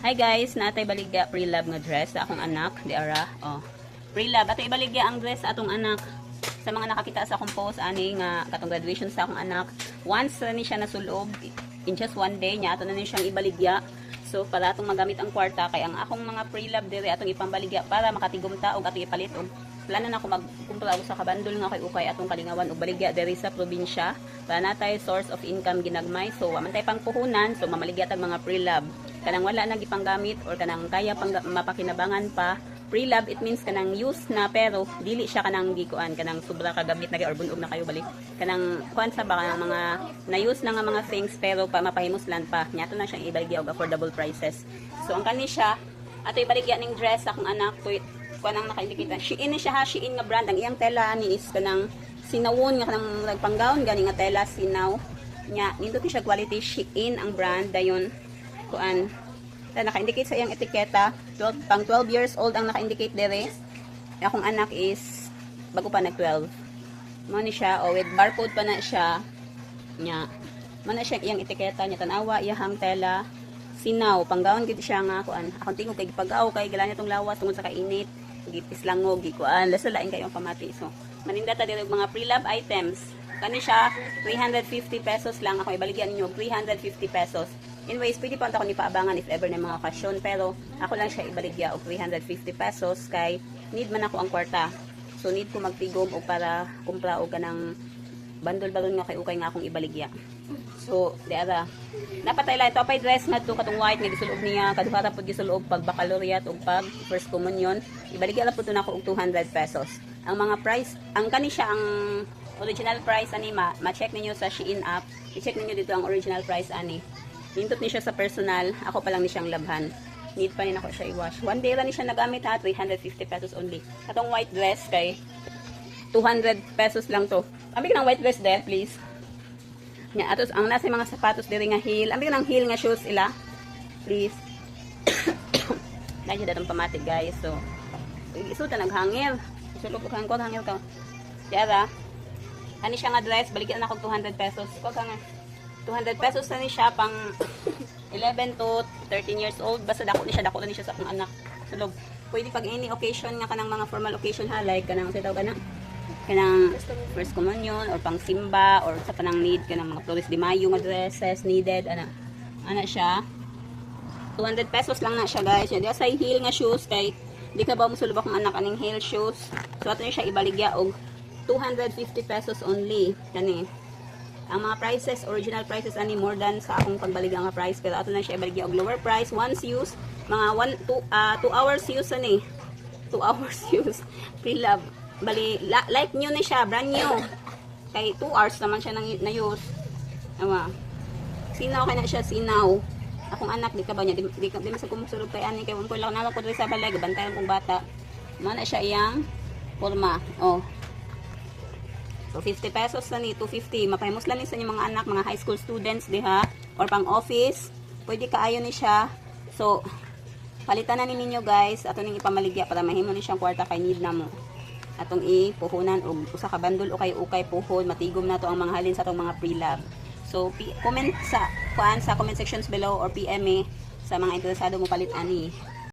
Hi guys, natay baligya pre-love nga dress sa akong anak, di ara. Oh. Pre-love ato ibaligya ang dress sa atong anak. Sa mga nakakita sa akong post ani nga katong graduation sa akong anak, once ni siya nasulob in just one day niya ato na ni siyang ibaligya. So para atong magamit ang kwarta kay ang akong mga pre-love dire atong ipambaligya para makatigom ta og ato ipalit og plano na ako magkumpra og sa kabandol nga kay ukay atong kalingawan og baligya diri sa probinsya para natay source of income ginagmay. So wa man tay pangpuhunan, so mamaligya tag mga pre-love kanang wala nang ipanggamit or kanang kaya pang mapakinabangan pa. Pre-love it means kanang use na pero dili siya kanang gikuan kanang sobra kagamit na or bunog na kayo balik kanang kuan sa ba kanang mga na use na nga mga things pero pa mapahimuslan pa nyato na siyang ibaligya og affordable prices. So ang kani siya ato ibaligya ning dress sa akong anak kanang naka-indicate Shein ni siya ha, Shein nga brand ang iyang tela ni is kanang sinawon nga kanang nagpanggaon gani nga tela sinaw nya nindot ni siya quality Shein ang brand dayon kuan naka-indicate sa iyang etiketa 12 years old ang naka-indicate dire. Akong anak is bago pa nag-12 mo ni siya with barcode pa na siya nya man na siya iyang etiketa nya tanawa iyang tela sinaw panggaon gid siya nga kuan akong tingog kay gipagaw kay gila niya tong lawas tungod sa kainit gipis langog gikuan lasa lain kayong pamati. So maninda ta dire mga pre-love items kani siya 350 pesos lang ako ibaligyan ninyo 350 pesos. Anyways, pwede pa ako ni paabangan if ever na mga okasyon pero ako lang siya ibaligya og 350 pesos kay need man ako ang kwarta. So need ko magtigom og para kumpra og kanang bandol balon nga kay ukay nga akong ibaligya. So diara napatay lang ito apay dress nga to katong white nga gisulob niya kaduha ra pud gisulob pag baccalaureate ug pag first communion ibaligya ra pud nako og 200 pesos. Ang mga price ang kani siya ang original price ani ma-check ninyo sa Shein app. I-check ninyo dito ang original price ani. Nindot ni siya sa personal, ako pa lang ni siyang labhan. Need pa rin ako siya i-wash. One day lang ni siya nagamit ha, 350 pesos only. Katong white dress kay 200 pesos lang to. Ambil ka ng white dress there, please. Nya atos ang nasa mga sapatos diri nga heel. Ambil ka ng heel nga shoes ila. Please. Dahil siya datong pamatik guys. So, isuta naghangil. Isulog ko hangil ka. Diara. Ani siya nga dress, baligyan na ako 200 pesos. Ko ka nga. 200 pesos na ni siya pang 11 to 13 years old. Basta dako ni siya sa akong anak. Sulog. Pwede pag any occasion nga kanang mga formal occasion ha, like kanang sitaw kanang first communion or pang simba or sa kanang need kanang mga Flores de Mayo nga dresses needed ana siya. 200 pesos lang na siya guys. Di sa heel nga shoes kay di ka ba mosulod akong anak aning heel shoes. So ato ni siya ibaligya og 250 pesos only kani. Ang mga prices, original prices ani more than sa akong pagbaligya nga price pero ato na siya ibaligya og lower price once use mga 2 hours use ani 2 hours use pre-love bali like new ni siya brand new kay 2 hours naman siya na use awa sinaw kay na siya sinaw akong anak di ka ba niya di sa kumusulog kay ani kay ko lang na ko diri sa balay gabantayan kong bata mo na siya iyang forma oh. So 50 pesos na ni 250 mapahimos lang ni sa inyong mga anak mga high school students diha or pang office pwede kaayo ni siya. So palitan na ninyo guys ato ning ipamaligya para mahimo ni siyang kwarta kay need na mo atong ipuhunan og usa ka bandol o kay ukay puhon matigom na to ang mga halin sa atong mga pre-love. So comment sa comment sections below or PM me sa mga interesado mo palit ani.